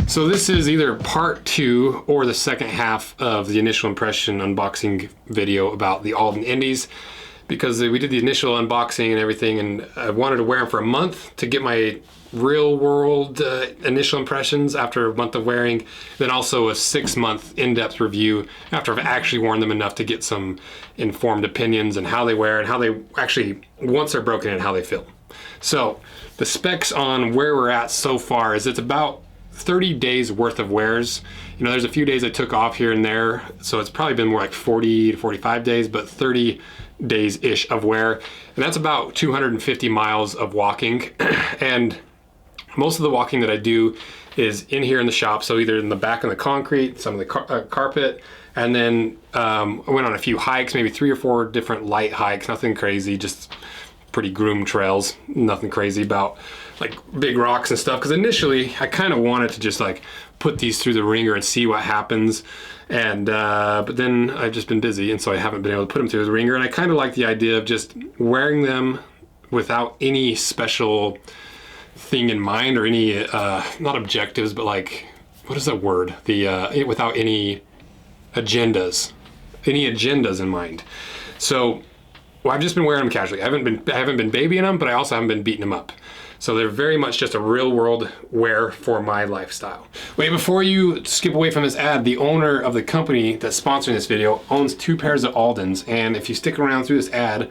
So this is either part 2 or the second half of the initial impression unboxing video about the Alden Indy's, because we did the initial unboxing and everything, and I wanted to wear them for a month to get my real world initial impressions after a month of wearing, then also a 6-month in-depth review after I've actually worn them enough to get some informed opinions on how they wear and how they actually, once they're broken in, how they feel. So the specs on where we're at so far is it's about 30 days worth of wears. You know, there's a few days I took off here and there, so it's probably been more like 40 to 45 days, but 30 days-ish of wear. And that's about 250 miles of walking. And most of the walking that I do is in here in the shop, so either in the back on the concrete, some of the carpet, and then I went on a few hikes, maybe 3 or 4 different light hikes, nothing crazy, just pretty groomed trails, nothing crazy about like big rocks and stuff, because initially I kind of wanted to just like put these through the ringer and see what happens, and but then I've just been busy, and so I haven't been able to put them through the ringer. And I kind of like the idea of just wearing them without any special thing in mind, or any not objectives, but like, what is that word, the without any agendas in mind. So well, I've just been wearing them casually. I haven't been babying them, but I also haven't been beating them up. So they're very much just a real world wear for my lifestyle. Wait, before you skip away from this ad, the owner of the company that's sponsoring this video owns 2 pairs of Aldens, and if you stick around through this ad,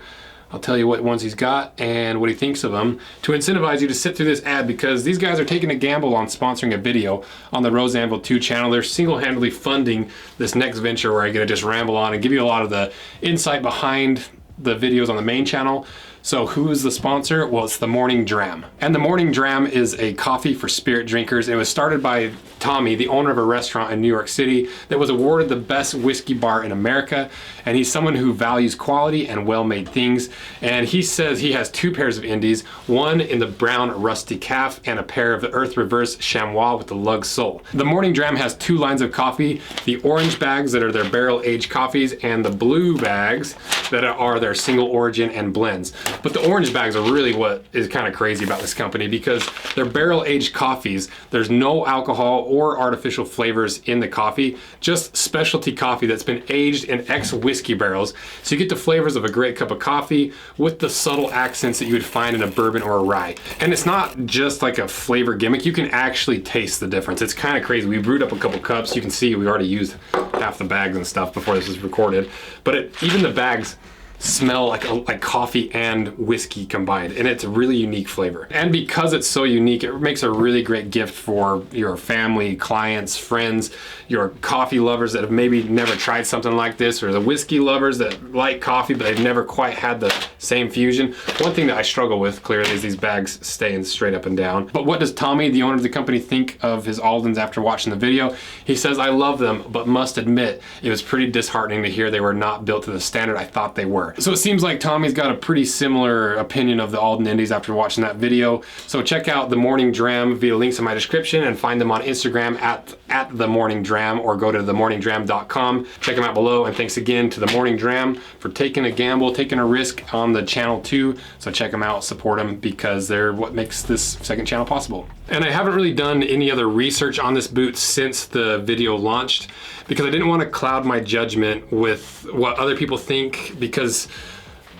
I'll tell you what ones he's got and what he thinks of them to incentivize you to sit through this ad, because these guys are taking a gamble on sponsoring a video on the Rose Anvil 2 channel. They're single-handedly funding this next venture where I'm gonna just ramble on and give you a lot of the insight behind the videos on the main channel. So who is the sponsor? Well, it's the Morning Dram. And the Morning Dram is a coffee for spirit drinkers. It was started by Tommy, the owner of a restaurant in New York City that was awarded the best whiskey bar in America. And he's someone who values quality and well-made things. And he says he has 2 pairs of Indies, one in the brown rusty calf and a pair of the earth reverse chamois with the lug sole. The Morning Dram has 2 lines of coffee, the orange bags that are their barrel aged coffees, and the blue bags that are their single origin and blends. But the orange bags are really what is kind of crazy about this company, because they're barrel aged coffees. There's no alcohol or artificial flavors in the coffee, just specialty coffee that's been aged in ex-whiskey barrels. So you get the flavors of a great cup of coffee with the subtle accents that you would find in a bourbon or a rye. And it's not just like a flavor gimmick, you can actually taste the difference. It's kind of crazy. We brewed up a couple cups. You can see we already used half the bags and stuff before this was recorded. But even the bags smell like coffee and whiskey combined, and it's a really unique flavor. And because it's so unique, it makes a really great gift for your family, clients, friends, your coffee lovers that have maybe never tried something like this, or the whiskey lovers that like coffee but they've never quite had the same fusion. One thing that I struggle with clearly is these bags staying straight up and down. But what does Tommy, the owner of the company, think of his Aldens after watching the video? He says, "I love them, but must admit it was pretty disheartening to hear they were not built to the standard I thought they were." So it seems like Tommy's got a pretty similar opinion of the Alden Indy's after watching that video. So check out the Morning Dram via links in my description, and find them on Instagram at the Morning Dram, or go to themorningdram.com. Check them out below, and thanks again to the Morning Dram for taking a gamble, taking a risk on the channel too. So check them out, support them, because they're what makes this second channel possible. And I haven't really done any other research on this boot since the video launched, because I didn't want to cloud my judgment with what other people think, because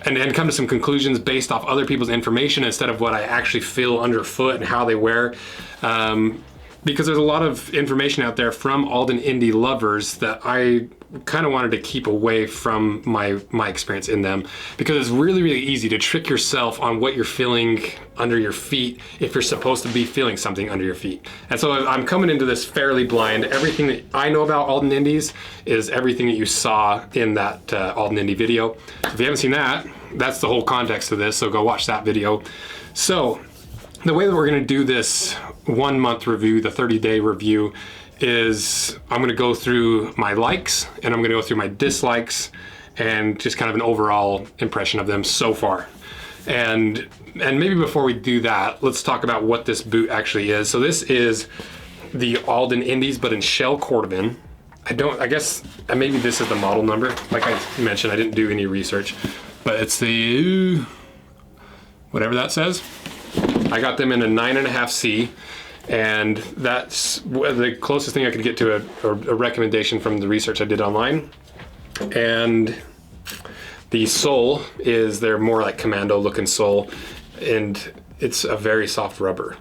and come to some conclusions based off other people's information instead of what I actually feel underfoot and how they wear. Because there's a lot of information out there from Alden Indy lovers that I kind of wanted to keep away from my experience in them, because it's really easy to trick yourself on what you're feeling under your feet if you're supposed to be feeling something under your feet. And so I'm coming into this fairly blind. Everything that I know about Alden Indy's is everything that you saw in that Alden Indy video. If you haven't seen that, that's the whole context of this, so go watch that video. So the way that we're gonna do this 1 month review, the 30-day review, is I'm gonna go through my likes and I'm gonna go through my dislikes and just kind of an overall impression of them so far. And maybe before we do that, let's talk about what this boot actually is. So this is the Alden Indy's, but in shell Cordovan. I guess maybe this is the model number. Like I mentioned, I didn't do any research. but it's the, whatever that says. I got them in a 9.5C, and that's the closest thing I could get to a recommendation from the research I did online. And the sole is their more like commando looking sole, and it's a very soft rubber.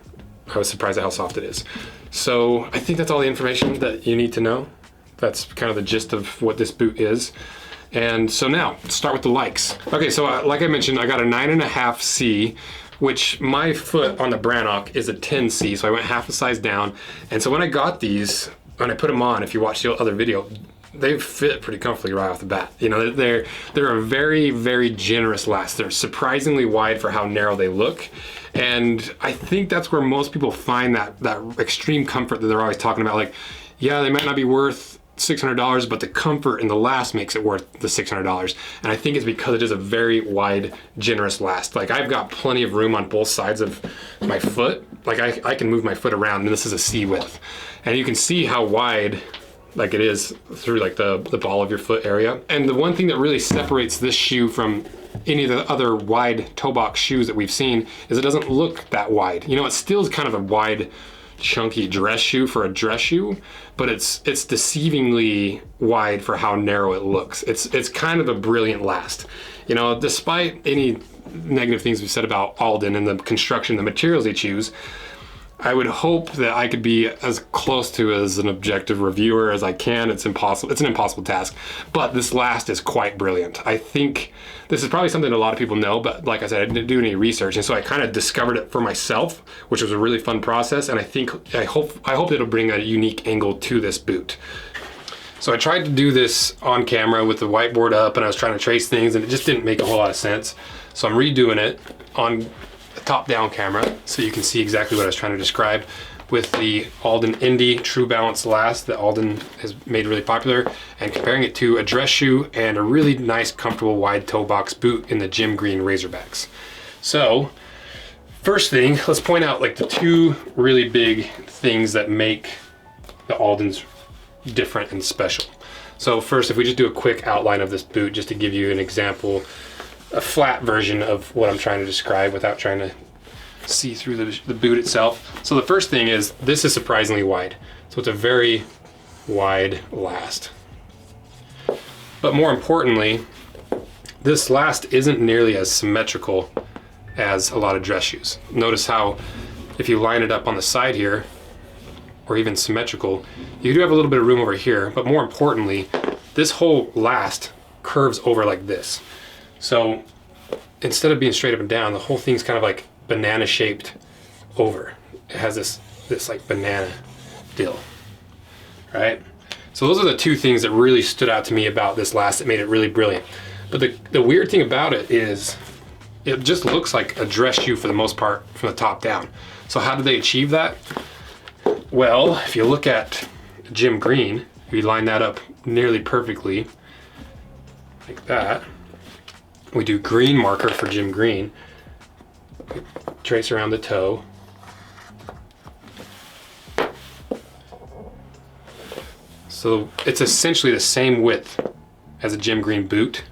I was surprised at how soft it is. So I think that's all the information that you need to know. That's kind of the gist of what this boot is. And so now, let's start with the likes. Okay, so like I mentioned, I got a 9.5C, which my foot on the Brannock is a 10C, so I went half a size down. And so when I got these, when I put them on, if you watch the other video, they fit pretty comfortably right off the bat. You know, they're a very, very generous last. They're surprisingly wide for how narrow they look. And I think that's where most people find that extreme comfort that they're always talking about. Like, yeah, they might not be worth $600, but the comfort in the last makes it worth the $600. And I think it's because it is a very wide, generous last. Like, I've got plenty of room on both sides of my foot. Like, I can move my foot around, and this is a C width. And you can see how wide like it is through like the ball of your foot area. And the one thing that really separates this shoe from any of the other wide toe box shoes that we've seen is it doesn't look that wide. You know, it still is kind of a wide, chunky dress shoe for a dress shoe, but it's deceivingly wide for how narrow it looks. It's kind of a brilliant last. You know, despite any negative things we've said about Alden and the construction, the materials they choose, I would hope that I could be as close to as an objective reviewer as I can. It's impossible. It's an impossible task, but this last is quite brilliant. I think this is probably something a lot of people know, but like I said, I didn't do any research, and so I kind of discovered it for myself, which was a really fun process. And I hope it'll bring a unique angle to this boot. So I tried to do this on camera with the whiteboard up, and I was trying to trace things, and it just didn't make a whole lot of sense. So I'm redoing it on a top-down camera so you can see exactly what I was trying to describe with the Alden Indy True Balance last that Alden has made really popular, and comparing it to a dress shoe and a really nice, comfortable, wide toe box boot in the gym green Razorbacks. So first thing, let's point out like the two really big things that make the Aldens different and special. So first, if we just do a quick outline of this boot just to give you an example, a flat version of what I'm trying to describe without trying to see through the boot itself. So the first thing is, this is surprisingly wide. So it's a very wide last. But more importantly, this last isn't nearly as symmetrical as a lot of dress shoes. Notice how if you line it up on the side here, or even symmetrical, you do have a little bit of room over here, but more importantly, this whole last curves over like this. So instead of being straight up and down, the whole thing's kind of like banana shaped over. It has this like banana deal, right? So those are the two things that really stood out to me about this last that made it really brilliant. But the weird thing about it is it just looks like a dress shoe for the most part from the top down. So how did they achieve that? Well, if you look at gym green, we line that up nearly perfectly like that. We do green marker for gym green. We trace around the toe. So it's essentially the same width as a gym green boot,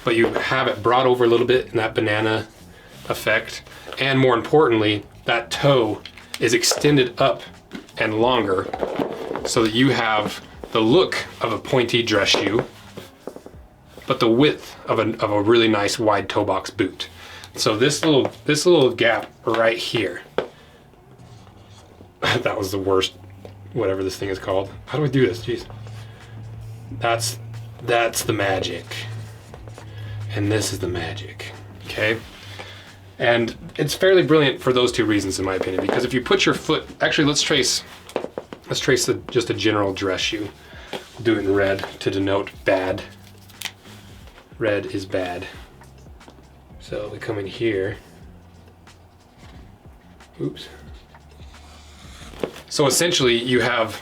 but you have it brought over a little bit in that banana effect. And more importantly, that toe is extended up and longer so that you have the look of a pointy dress shoe, but the width of a really nice wide toe box boot. So this little gap right here, that was the worst, whatever this thing is called. How do we do this? Jeez. That's the magic. And this is the magic, okay? And it's fairly brilliant for those two reasons, in my opinion, because if you put your foot, actually let's trace just a general dress shoe. We'll do it in red to denote bad. Red is bad. So we come in here. Oops. So essentially you have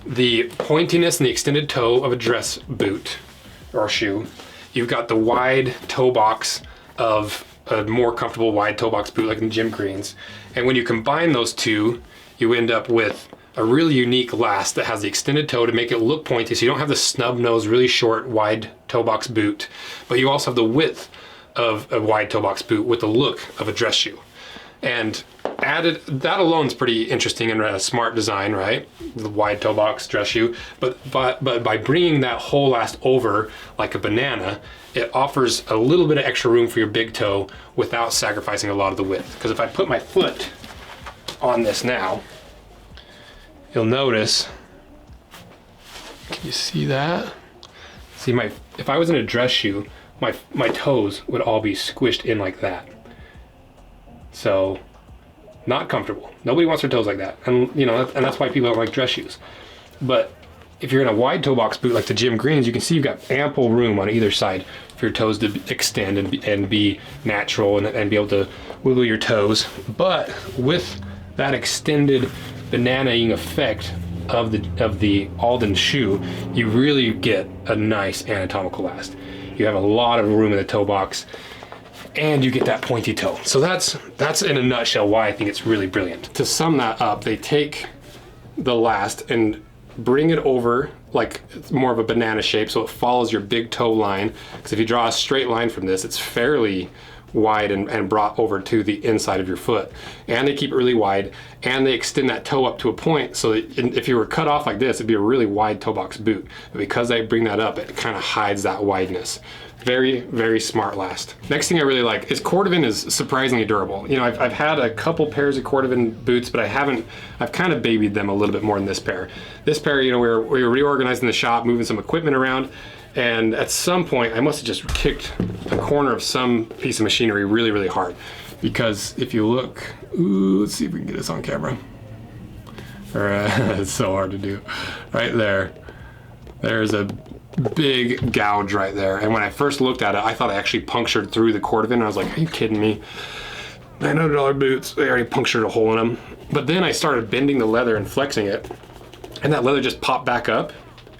the pointiness and the extended toe of a dress boot or shoe. You've got the wide toe box of a more comfortable wide toe box boot like in the gym greens. And when you combine those two, you end up with a really unique last that has the extended toe to make it look pointy, so you don't have the snub nose, really short, wide toe box boot, but you also have the width of a wide toe box boot with the look of a dress shoe. And added, that alone is pretty interesting and a smart design, right? The wide toe box dress shoe, but by bringing that whole last over like a banana, it offers a little bit of extra room for your big toe without sacrificing a lot of the width. Because if I put my foot on this now, you'll notice, can you see that? See, if I was in a dress shoe, my toes would all be squished in like that. So, not comfortable. Nobody wants their toes like that. And you know, and that's why people don't like dress shoes. But if you're in a wide toe box boot like the Jim Greens, you can see you've got ample room on either side for your toes to extend and be natural and be able to wiggle your toes. But with that extended banana-ing effect of the Alden shoe, you really get a nice anatomical last. You have a lot of room in the toe box, and you get that pointy toe. So that's in a nutshell why I think it's really brilliant. To sum that up, they take the last and bring it over like it's more of a banana shape, so it follows your big toe line. Because if you draw a straight line from this, it's fairly wide and brought over to the inside of your foot. And they keep it really wide, and they extend that toe up to a point so that if you were cut off like this, it'd be a really wide toe box boot. But because they bring that up, it kind of hides that wideness. Very, very smart last. Next thing I really like is Cordovan is surprisingly durable. You know, I've had a couple pairs of Cordovan boots, but I've kind of babied them a little bit more than this pair. This pair, you know, we were reorganizing the shop, moving some equipment around, and at some point I must have just kicked a corner of some piece of machinery really, really hard. Because if you look, ooh, let's see if we can get this on camera. It's so hard to do. Right there. There's a big gouge right there, and when I first looked at it, I thought I actually punctured through the Cordovan. I was like, are you kidding me? $900 boots, they already punctured a hole in them. But then I started bending the leather and flexing it, and that leather just popped back up,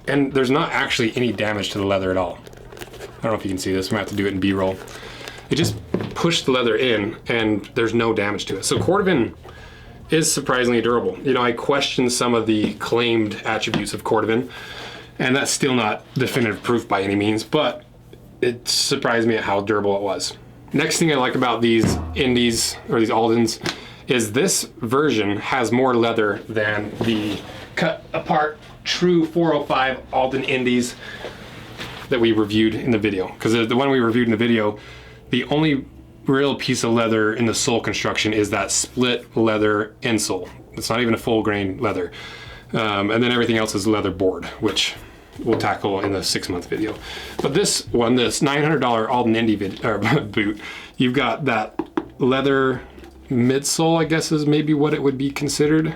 and there's not actually any damage to the leather at all. I don't know if you can see this, I'm gonna have to do it in B-roll. It just pushed the leather in, and there's no damage to it. So Cordovan is surprisingly durable. You know, I questioned some of the claimed attributes of Cordovan, and that's still not definitive proof by any means, but it surprised me at how durable it was. Next thing I like about these Indies, or these Aldens, is this version has more leather than the cut apart true 405 Alden Indies that we reviewed in the video. Because the one we reviewed in the video, the only real piece of leather in the sole construction is that split leather insole. It's not even a full grain leather. And then everything else is leather board, which we'll tackle in the 6-month video. But this one, this $900 Alden Indy boot, you've got that leather midsole, I guess is maybe what it would be considered,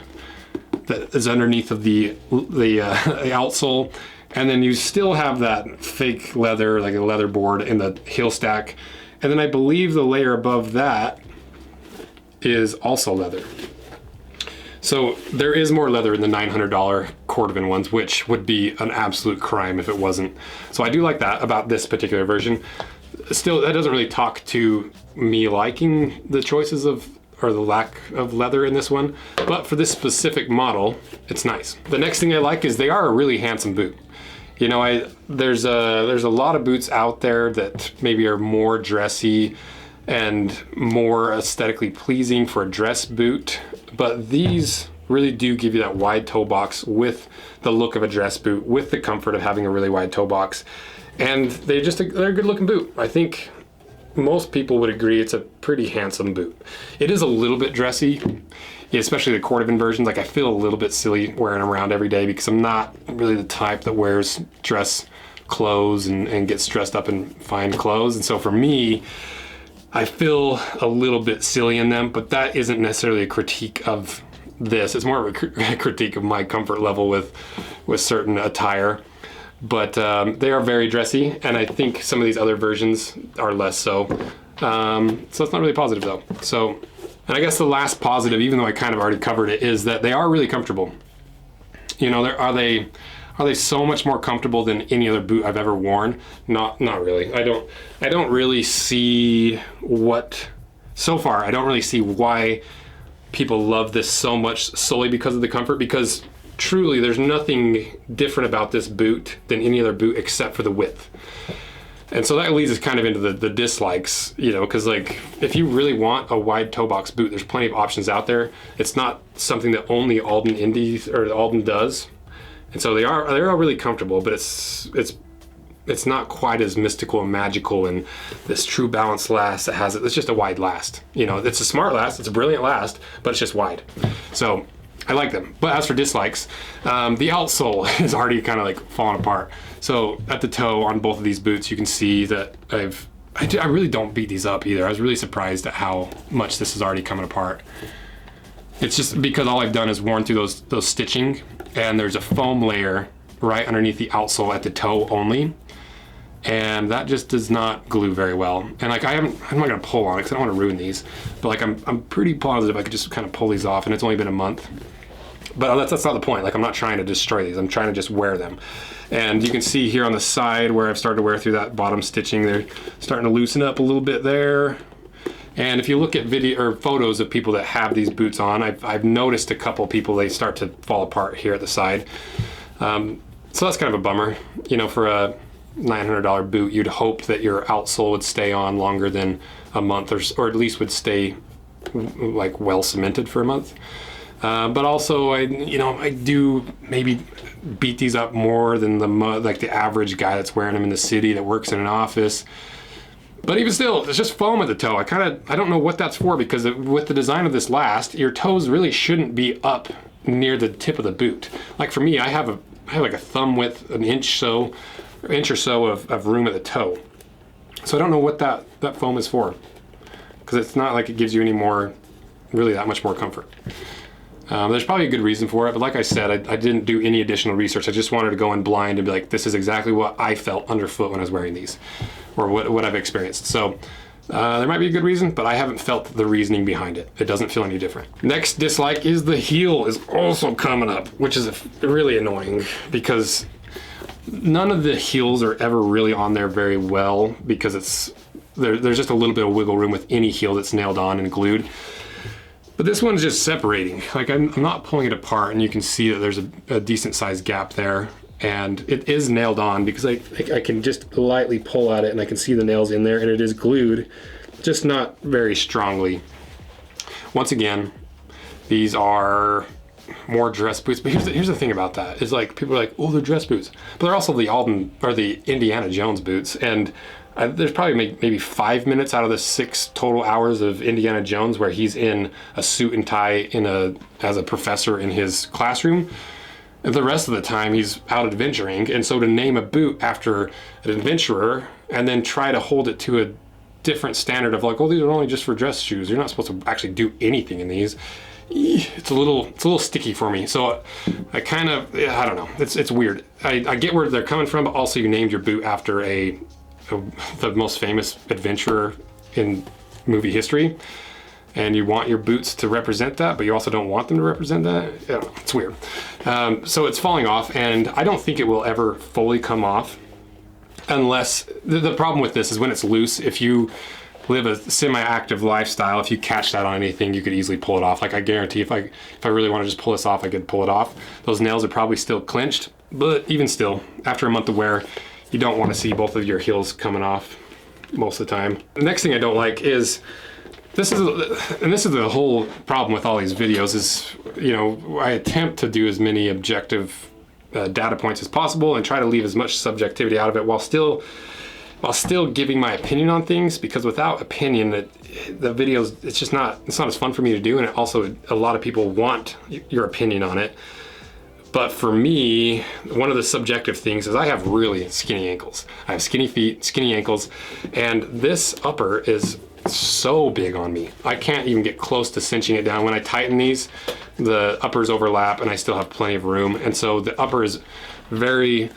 that is underneath of the outsole. And then you still have that fake leather, like a leather board in the heel stack. And then I believe the layer above that is also leather. So there is more leather in the $900 Cordovan ones, which would be an absolute crime if it wasn't. So I do like that about this particular version. Still, that doesn't really talk to me liking the choices of, or the lack of leather in this one, but for this specific model, it's nice. The next thing I like is they are a really handsome boot. You know, there's a lot of boots out there that maybe are more dressy and more aesthetically pleasing for a dress boot, but these really do give you that wide toe box with the look of a dress boot, with the comfort of having a really wide toe box, and they're a good looking boot. I think most people would agree it's a pretty handsome boot. It is a little bit dressy, especially the Cordovan versions. Like, I feel a little bit silly wearing them around every day because I'm not really the type that wears dress clothes and gets dressed up in fine clothes, and so for me, I feel a little bit silly in them, but that isn't necessarily a critique of this. It's more of a critique of my comfort level with certain attire. But they are very dressy, and I think some of these other versions are less so. So it's not really positive though. So, and I guess the last positive, even though I kind of already covered it, is that they are really comfortable. You know, are they so much more comfortable than any other boot I've ever worn? Not really. I don't really see so far, I don't really see why people love this so much solely because of the comfort, because truly there's nothing different about this boot than any other boot except for the width. And so that leads us kind of into the dislikes, you know, because like if you really want a wide toe box boot, there's plenty of options out there. It's not something that only Alden Indy or Alden does, and so they're all really comfortable, but it's not quite as mystical and magical and this true balance last that has it. It's just a wide last. You know, it's a smart last, it's a brilliant last, but it's just wide. So I like them. But as for dislikes, the outsole is already kind of like falling apart. So at the toe on both of these boots, you can see that I really don't beat these up either. I was really surprised at how much this is already coming apart. It's just because all I've done is worn through those stitching, and there's a foam layer right underneath the outsole at the toe only. And that just does not glue very well. And like I'm not gonna pull on it because I don't want to ruin these, but like I'm pretty positive I could just kind of pull these off, and it's only been a month. But that's not the point. Like I'm not trying to destroy these. I'm trying to just wear them. And you can see here on the side where I've started to wear through that bottom stitching, they're starting to loosen up a little bit there. And if you look at video or photos of people that have these boots on, I've noticed a couple people, they start to fall apart here at the side. So that's kind of a bummer. You know, for a $900 boot, you'd hope that your outsole would stay on longer than a month, or at least would stay like well cemented for a month. But also, I do maybe beat these up more than the average guy that's wearing them in the city that works in an office. But even still, it's just foam at the toe. I don't know what that's for, because with the design of this last, your toes really shouldn't be up near the tip of the boot. Like for me, I have like a thumb width, an inch or so of room at the toe. So I don't know what that foam is for, because it's not like it gives you any more, really that much more comfort. There's probably a good reason for it, but like I said, I didn't do any additional research. I just wanted to go in blind and be like, this is exactly what I felt underfoot when I was wearing these, or what I've experienced. So there might be a good reason, but I haven't felt the reasoning behind it. It doesn't feel any different. Next dislike is the heel is also coming up, which is really annoying, because none of the heels are ever really on there very well, because there's just a little bit of wiggle room with any heel that's nailed on and glued. But this one's just separating. Like I'm not pulling it apart, and you can see that there's a decent sized gap there, and it is nailed on because I can just lightly pull at it and I can see the nails in there, and it is glued, just not very strongly. Once again, these are more dress boots, but here's the thing about that is, like, people are like, oh, they're dress boots, but they're also the Alden or the Indiana Jones boots, and there's probably maybe 5 minutes out of the 6 total hours of Indiana Jones where he's in a suit and tie as a professor in his classroom. And the rest of the time he's out adventuring, and so to name a boot after an adventurer and then try to hold it to a different standard of like, oh, these are only just for dress shoes, you're not supposed to actually do anything in these. It's a little sticky for me. So I don't know. It's weird. I get where they're coming from, but also you named your boot after the most famous adventurer in movie history, and you want your boots to represent that, but you also don't want them to represent that. Yeah, it's weird. So it's falling off, and I don't think it will ever fully come off unless the problem with this is when it's loose. If you live a semi-active lifestyle, if you catch that on anything, you could easily pull it off. Like I guarantee if I really want to just pull this off, I could pull it off. Those nails are probably still clinched, but even still, after a month of wear, you don't want to see both of your heels coming off most of the time. The next thing I don't like is, this is the whole problem with all these videos is, you know, I attempt to do as many objective data points as possible and try to leave as much subjectivity out of it while still giving my opinion on things, because without opinion, the videos, it's not as fun for me to do, and also a lot of people want your opinion on it. But for me, one of the subjective things is I have really skinny ankles. I have skinny feet, skinny ankles, and this upper is so big on me. I can't even get close to cinching it down. When I tighten these, the uppers overlap and I still have plenty of room. And so the upper is very,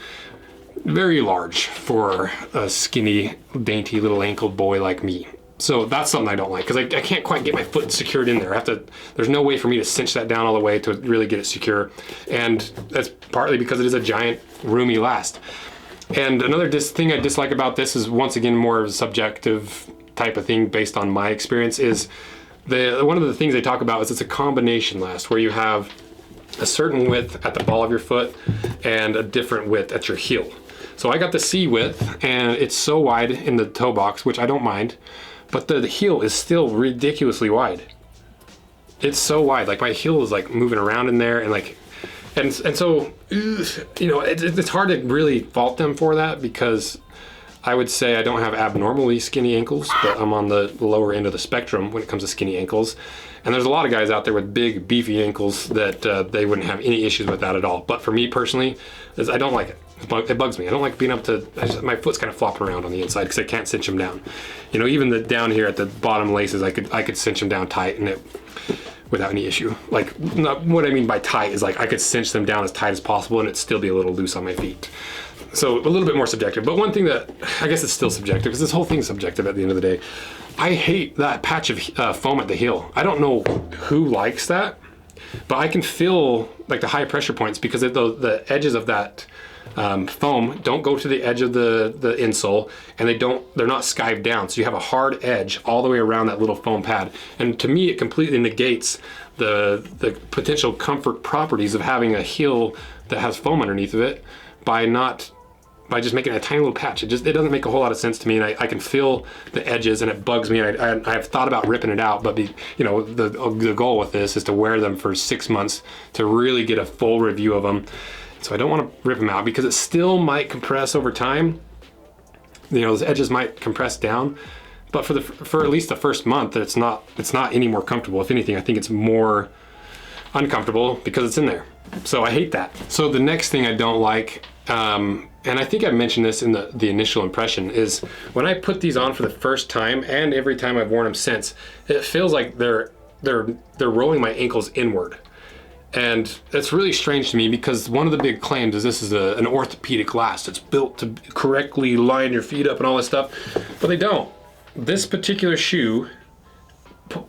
very large for a skinny, dainty little ankled boy like me. So that's something I don't like, because I can't quite get my foot secured in there. There's no way for me to cinch that down all the way to really get it secure. And that's partly because it is a giant, roomy last. And another thing I dislike about this is, once again, more of a subjective type of thing based on my experience, is One of the things they talk about is it's a combination last, where you have a certain width at the ball of your foot and a different width at your heel. So I got the C width, and it's so wide in the toe box, which I don't mind, but the heel is still ridiculously wide. It's so wide, like my heel is like moving around in there, and like, and so, you know, it's hard to really fault them for that, because I would say I don't have abnormally skinny ankles, but I'm on the lower end of the spectrum when it comes to skinny ankles. And there's a lot of guys out there with big, beefy ankles that they wouldn't have any issues with that at all. But for me personally, I don't like it. It bugs me. I don't like being able to, my foot's kind of flopping around on the inside because I can't cinch them down. You know, even down here at the bottom laces, I could cinch them down tight and without any issue. Like, what I mean by tight is like I could cinch them down as tight as possible and it'd still be a little loose on my feet. So a little bit more subjective, but one thing that, I guess it's still subjective, because this whole thing's subjective at the end of the day. I hate that patch of foam at the heel. I don't know who likes that, but I can feel like the high pressure points because the edges of that foam don't go to the edge of the insole, and they're not skived down. So you have a hard edge all the way around that little foam pad. And to me, it completely negates the potential comfort properties of having a heel that has foam underneath of it by just making a tiny little patch. It doesn't make a whole lot of sense to me, and I can feel the edges, and it bugs me. I've thought about ripping it out, but you know, the goal with this is to wear them for 6 months to really get a full review of them. So I don't want to rip them out because it still might compress over time. You know, those edges might compress down, but for at least the first month, it's not any more comfortable. If anything, I think it's more uncomfortable because it's in there. So I hate that. So the next thing I don't like, and I think I mentioned this in the initial impression, is when I put these on for the first time, and every time I've worn them since, it feels like they're rolling my ankles inward. And it's really strange to me because one of the big claims is this is an orthopedic last. It's built to correctly line your feet up and all this stuff, but they don't. This particular shoe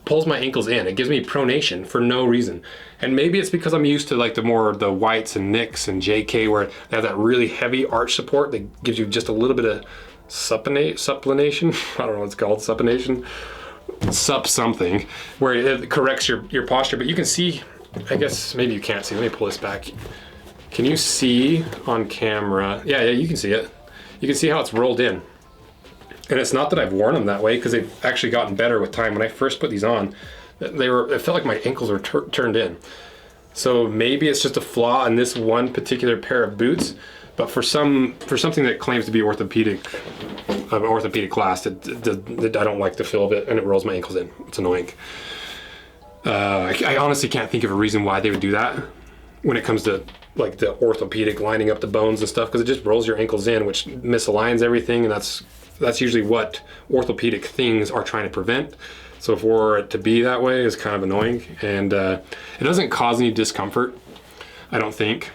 pulls my ankles in. It gives me pronation for no reason. And maybe it's because I'm used to like the Whites and Nicks and JK, where they have that really heavy arch support that gives you just a little bit of supplination. I don't know what it's called, supination, something, where it corrects your posture. But you can see, I guess maybe you can't see. Let me pull this back. Can you see on camera? Yeah, you can see it. You can see how it's rolled in. And it's not that I've worn them that way, because they've actually gotten better with time. When I first put these on, it felt like my ankles were turned in. So maybe it's just a flaw in this one particular pair of boots, but for something that claims to be orthopedic last, I don't like the feel of it, and it rolls my ankles in. It's annoying. I honestly can't think of a reason why they would do that when it comes to like the orthopedic lining up the bones and stuff, because it just rolls your ankles in, which misaligns everything, and that's usually what orthopedic things are trying to prevent. So for it to be that way is kind of annoying, and it doesn't cause any discomfort, I don't think.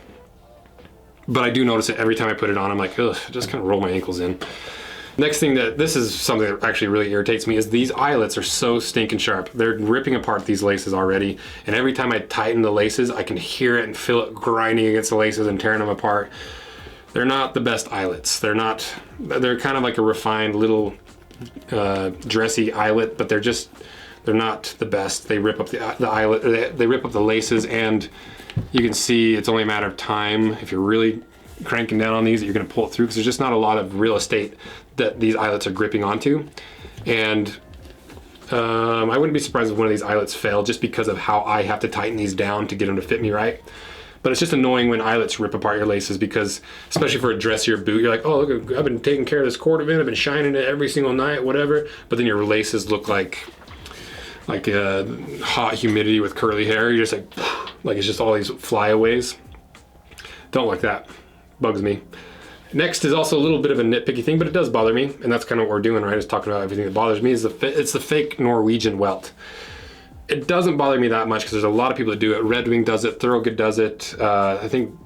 But I do notice it every time I put it on. I'm like, ugh, just kind of roll my ankles in. Next thing this is something that actually really irritates me, is these eyelets are so stinking sharp. They're ripping apart these laces already, and every time I tighten the laces, I can hear it and feel it grinding against the laces and tearing them apart. They're not the best eyelets. They're kind of like a refined little dressy eyelet, but they're not the best. They rip up the eyelet, they rip up the laces, and you can see it's only a matter of time, if you're really cranking down on these, that you're gonna pull it through, because there's just not a lot of real estate that these eyelets are gripping onto. And I wouldn't be surprised if one of these eyelets failed, just because of how I have to tighten these down to get them to fit me right. But it's just annoying when eyelets rip apart your laces, because especially for a dressier boot, you're like, oh, look, I've been taking care of this Cordovan, I've been shining it every single night, whatever. But then your laces look like hot humidity with curly hair. You're just like it's just all these flyaways. Don't like that. Bugs me. Next is also a little bit of a nitpicky thing, but it does bother me, and that's kind of what we're doing, right? Is talking about everything that bothers me. It's the fake Norwegian Welt. It doesn't bother me that much because there's a lot of people that do it. Red Wing does it. Thorogood does it. I think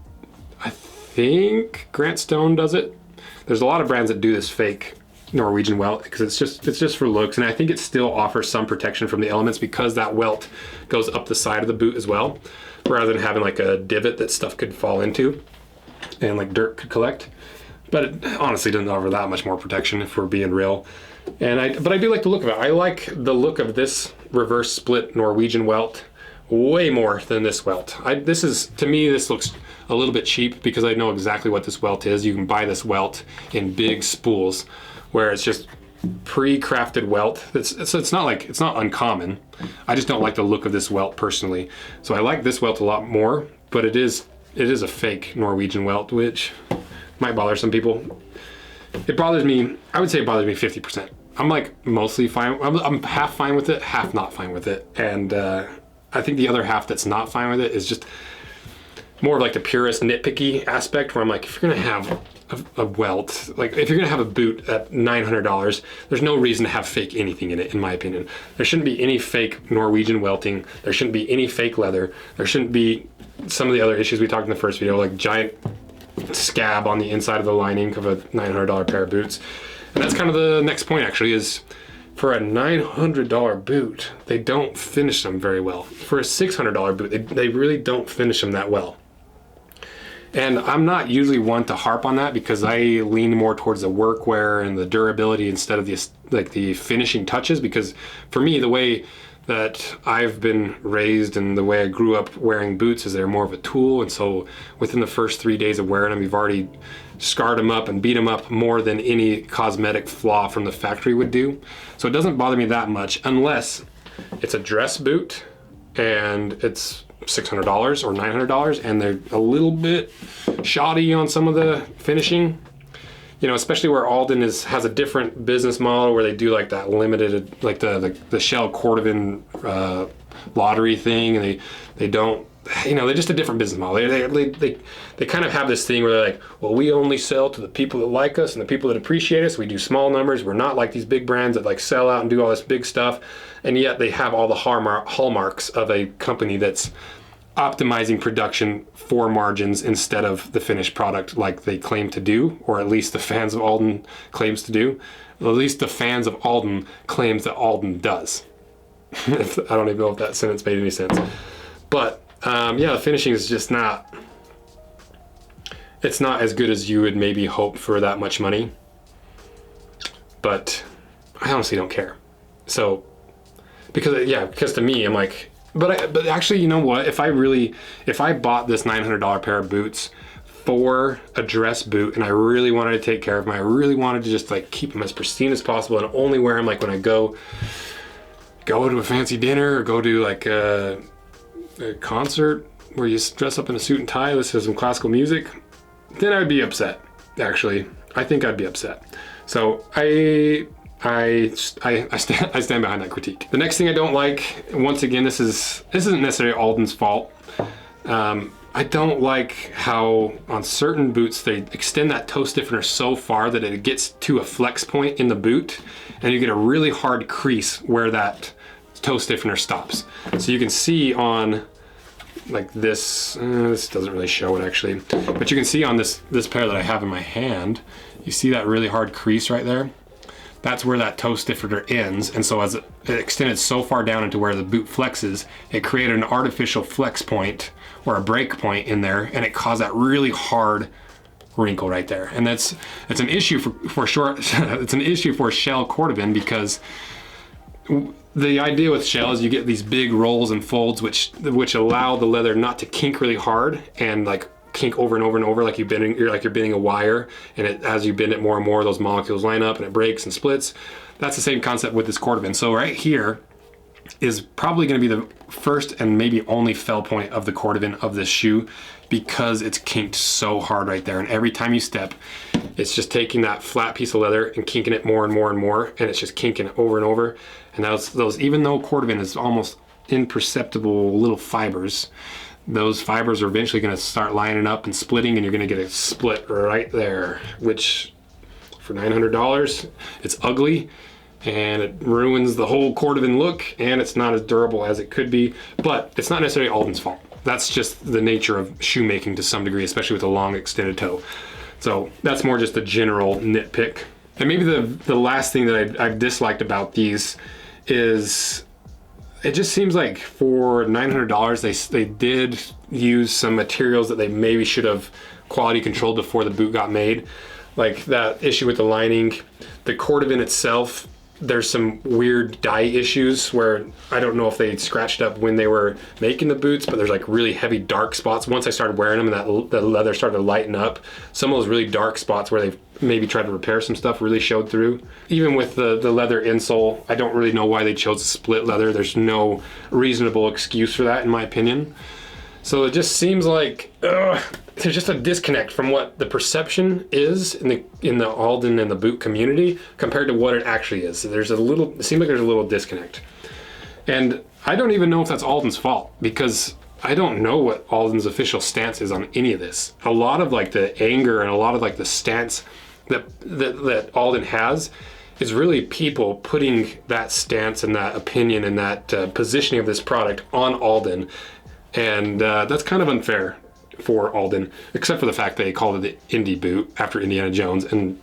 Grant Stone does it. There's a lot of brands that do this fake Norwegian Welt because it's just for looks, and I think it still offers some protection from the elements because that welt goes up the side of the boot as well, rather than having like a divot that stuff could fall into and like dirt could collect. But it honestly doesn't offer that much more protection if we're being real. But I do like the look of it. I like the look of this reverse split Norwegian welt way more than this welt. To me, this looks a little bit cheap because I know exactly what this welt is. You can buy this welt in big spools where it's just pre-crafted welt. It's not uncommon. I just don't like the look of this welt personally. So I like this welt a lot more, but it is a fake Norwegian welt, which might bother some people. It bothers me, I would say it bothers me 50%. I'm like mostly fine. I'm half fine with it, half not fine with it. And I think the other half that's not fine with it is just more of like the purist nitpicky aspect where I'm like, if you're gonna have a welt, like if you're gonna have a boot at $900, there's no reason to have fake anything in it, in my opinion. There shouldn't be any fake Norwegian welting. There shouldn't be any fake leather. There shouldn't be some of the other issues we talked in the first video, like giant scab on the inside of the lining of a $900 pair of boots. And that's kind of the next point actually, is for a $900 boot, they don't finish them very well. For a $600 boot, they really don't finish them that well. And I'm not usually one to harp on that because I lean more towards the workwear and the durability instead of the finishing touches, because for me, the way that I've been raised and the way I grew up wearing boots is they're more of a tool. And so within the first 3 days of wearing them, you've already scarred them up and beat them up more than any cosmetic flaw from the factory would do. So it doesn't bother me that much unless it's a dress boot and it's $600 or $900 and they're a little bit shoddy on some of the finishing. You know, especially where Alden has a different business model where they do like that limited, like the shell Cordovan lottery thing, and they don't, you know, they're just a different business model. They kind of have this thing where they're like, well, we only sell to the people that like us and the people that appreciate us. We do small numbers. We're not like these big brands that like sell out and do all this big stuff. And yet they have all the hallmarks of a company that's optimizing production for margins instead of the finished product like they claim to do, or at least the fans of Alden claims to do. At least the fans of Alden claims that Alden does. I don't even know if that sentence made any sense. But yeah, the finishing is just not, it's not as good as you would maybe hope for that much money. But I honestly don't care. So, because to me, I'm like, but actually, you know what? If I bought this $900 pair of boots for a dress boot and I really wanted to take care of them, I really wanted to just like keep them as pristine as possible and only wear them like when I go to a fancy dinner or go to like a concert where you dress up in a suit and tie, listen to some classical music, then I'd be upset. Actually, I think I'd be upset. So I stand behind that critique. The next thing I don't like, once again, this isn't necessarily Alden's fault. I don't like how on certain boots they extend that toe stiffener so far that it gets to a flex point in the boot and you get a really hard crease where that toe stiffener stops. So you can see on like this doesn't really show it actually, but you can see on this pair that I have in my hand, you see that really hard crease right there? That's where that toe stiffener ends, and so as it extended so far down into where the boot flexes, it created an artificial flex point or a break point in there, and it caused that really hard wrinkle right there. And it's an issue for short. It's an issue for shell Cordovan because the idea with shell is you get these big rolls and folds which allow the leather not to kink really hard and like kink over and over and over like you're bending a wire, and as you bend it more and more, those molecules line up and it breaks and splits. That's the same concept with this Cordovan. So right here is probably going to be the first and maybe only fell point of the Cordovan of this shoe because it's kinked so hard right there, and every time you step it's just taking that flat piece of leather and kinking it more and more and more, and it's just kinking it over and over. And those even though Cordovan is almost imperceptible little fibers, those fibers are eventually going to start lining up and splitting, and you're going to get a split right there, which for $900, it's ugly and it ruins the whole Cordovan look, and it's not as durable as it could be. But it's not necessarily Alden's fault. That's just the nature of shoemaking to some degree, especially with a long extended toe. So that's more just a general nitpick. And maybe the last thing that I've disliked about these is it just seems like for $900 they did use some materials that they maybe should have quality controlled before the boot got made. Like that issue with the lining, the Cordovan itself there's some weird dye issues where I don't know if they scratched up when they were making the boots, but there's like really heavy dark spots. Once I started wearing them and the leather started to lighten up, some of those really dark spots where they've maybe tried to repair some stuff really showed through. Even with the leather insole, I don't really know why they chose split leather. There's no reasonable excuse for that in my opinion. So it just seems like there's just a disconnect from what the perception is in the Alden and the boot community compared to what it actually is. So it seems like there's a little disconnect. And I don't even know if that's Alden's fault, because I don't know what Alden's official stance is on any of this. A lot of like the anger and a lot of like the stance that Alden has is really people putting that stance and that opinion and that positioning of this product on Alden. And that's kind of unfair for Alden, except for the fact they called it the Indy boot after Indiana Jones. And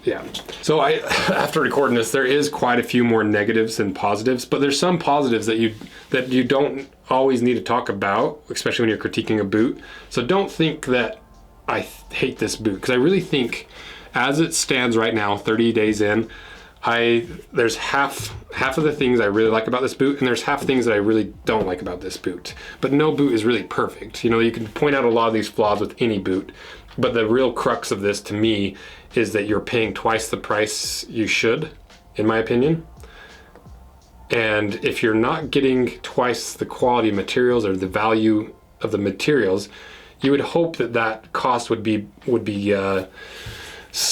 yeah. So after recording this, there is quite a few more negatives than positives, but there's some positives that you don't always need to talk about, especially when you're critiquing a boot. So don't think that I hate this boot, because I really think as it stands right now, 30 days in, there's half of the things I really like about this boot, and there's half things that I really don't like about this boot. But no boot is really perfect. You know, you can point out a lot of these flaws with any boot, but the real crux of this to me is that you're paying twice the price you should, in my opinion. And if you're not getting twice the quality of materials or the value of the materials, you would hope that cost would be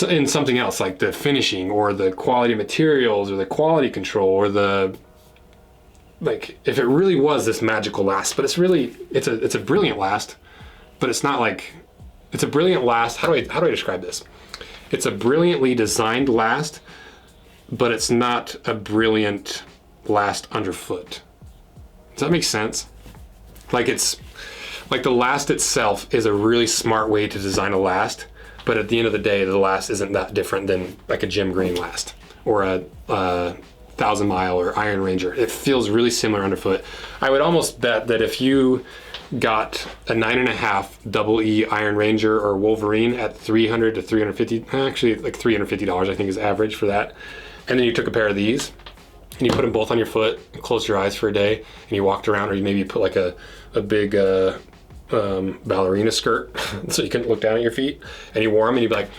in something else, like the finishing or the quality materials or the quality control or if it really was this magical last. But it's a brilliant last, but it's not like, it's a brilliant last. How do I describe this? It's a brilliantly designed last, but it's not a brilliant last underfoot. Does that make sense? Like the last itself is a really smart way to design a last, but at the end of the day, the last isn't that different than like a Jim Green last or a 1,000 Mile or Iron Ranger. It feels really similar underfoot. I would almost bet that if you got a 9.5 double E Iron Ranger or Wolverine at $300 to $350, actually like $350 I think is average for that, and then you took a pair of these and you put them both on your foot and closed your eyes for a day and you walked around, or you maybe put like a big ballerina skirt so you couldn't look down at your feet, and you wore them and you'd be like,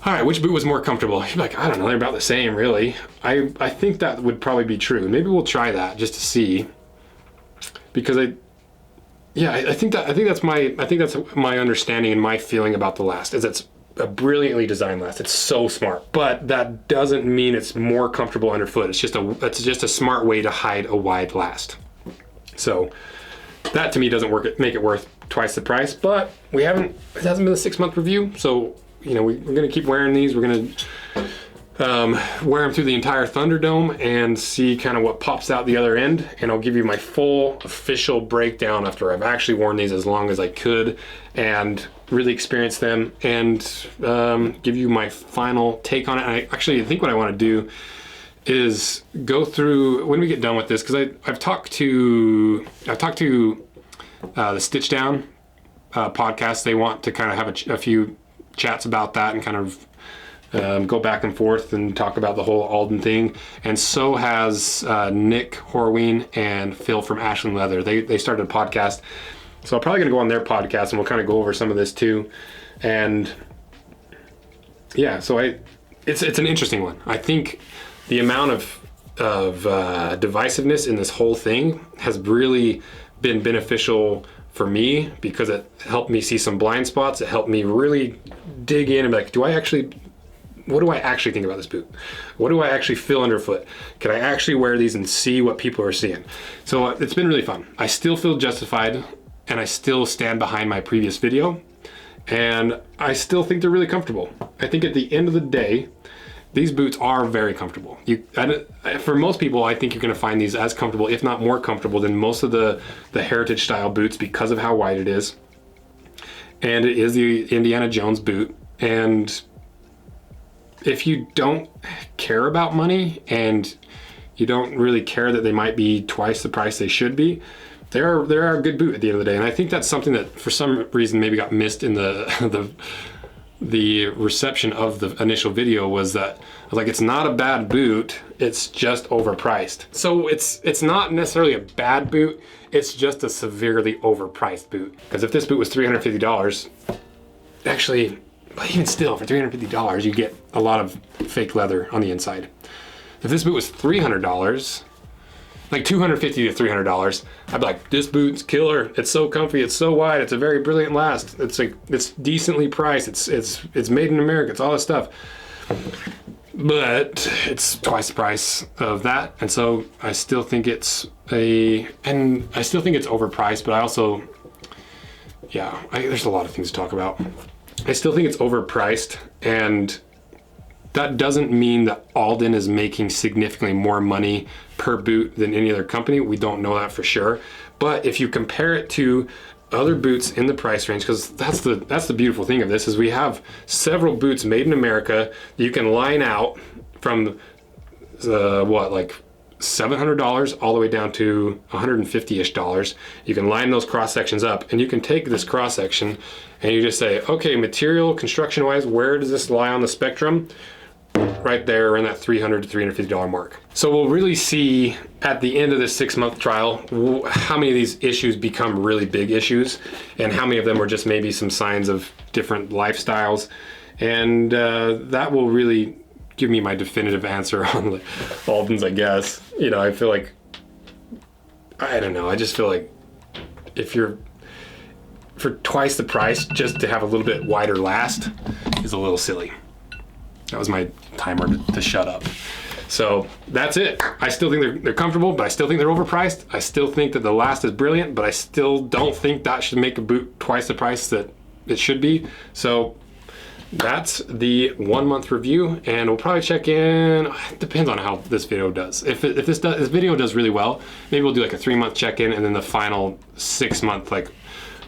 all right, which boot was more comfortable? You'd be like, I don't know, they're about the same really. I think that would probably be true. Maybe we'll try that just to see, because I think that's my understanding and my feeling about the last is it's a brilliantly designed last. It's so smart, but that doesn't mean it's more comfortable underfoot. It's just a smart way to hide a wide last. So that to me doesn't make it worth twice the price, but it hasn't been a 6-month review. So, you know, we're going to keep wearing these. We're going to wear them through the entire Thunderdome and see kind of what pops out the other end. And I'll give you my full official breakdown after I've actually worn these as long as I could and really experience them, and give you my final take on it. And I think what I want to do is go through when we get done with this, because I've talked to the Stitch Down podcast. They want to kind of have a few chats about that and kind of go back and forth and talk about the whole Alden thing. And so has Nick Horween and Phil from Ashland Leather. They started a podcast, so I'm probably gonna go on their podcast and we'll kind of go over some of this too. And yeah, so it's an interesting one. I think the amount of divisiveness in this whole thing has really been beneficial for me, because it helped me see some blind spots. It helped me really dig in and be like, what do I actually think about this boot? What do I actually feel underfoot? Can I actually wear these and see what people are seeing? So it's been really fun. I still feel justified, and I still stand behind my previous video, and I still think they're really comfortable. I think at the end of the day, these boots are very comfortable. For most people, I think you're going to find these as comfortable, if not more comfortable, than most of the heritage style boots because of how wide it is. And it is the Indiana Jones boot. And if you don't care about money and you don't really care that they might be twice the price they should be, they're a good boot at the end of the day. And I think that's something that for some reason maybe got missed in the the reception of the initial video was that I was like, it's not a bad boot, it's just overpriced. So it's not necessarily a bad boot, it's just a severely overpriced boot. Because if this boot was $350, actually, but even still, for $350, you get a lot of fake leather on the inside. If this boot was $300, like $250 to $300, I'd be like, this boot's killer. It's so comfy, it's so wide, it's a very brilliant last. It's like, it's decently priced, it's made in America, it's all this stuff. But it's twice the price of that, and so I still think it's overpriced, but I also, there's a lot of things to talk about. I still think it's overpriced, and that doesn't mean that Alden is making significantly more money per boot than any other company. We don't know that for sure. But if you compare it to other boots in the price range, because that's the beautiful thing of this, is we have several boots made in America that you can line out from like $700 all the way down to $150-ish. You can line those cross sections up, and you can take this cross section and you just say, okay, material, construction wise, where does this lie on the spectrum? Right there in that $300 to $350 mark. So we'll really see at the end of this 6-month trial how many of these issues become really big issues and how many of them are just maybe some signs of different lifestyles. And that will really give me my definitive answer on Alden's, I guess. You know, I feel like, I don't know, I just feel like if you're for twice the price just to have a little bit wider last is a little silly. That was my timer to shut up. So that's it. I still think they're comfortable, but I still think they're overpriced. I still think that the last is brilliant, but I still don't think that should make a boot twice the price that it should be. So that's the 1-month review, and we'll probably check in. It depends on how this video does. If this video does really well, maybe we'll do like a 3-month check-in, and then the final 6-month, like,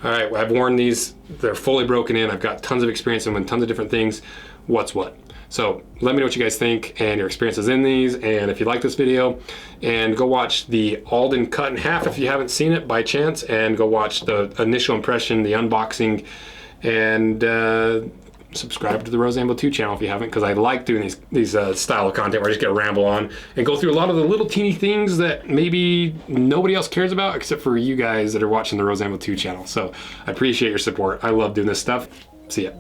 all right, I've worn these, they're fully broken in, I've got tons of experience in them, tons of different things, what's what. So let me know what you guys think and your experiences in these, and if you like this video, and go watch the Alden cut in half if you haven't seen it by chance, and go watch the initial impression, the unboxing, and subscribe to the Rose Anvil 2 channel if you haven't, because I like doing these style of content where I just get a ramble on and go through a lot of the little teeny things that maybe nobody else cares about except for you guys that are watching the Rose Anvil 2 channel. So I appreciate your support. I love doing this stuff. See ya.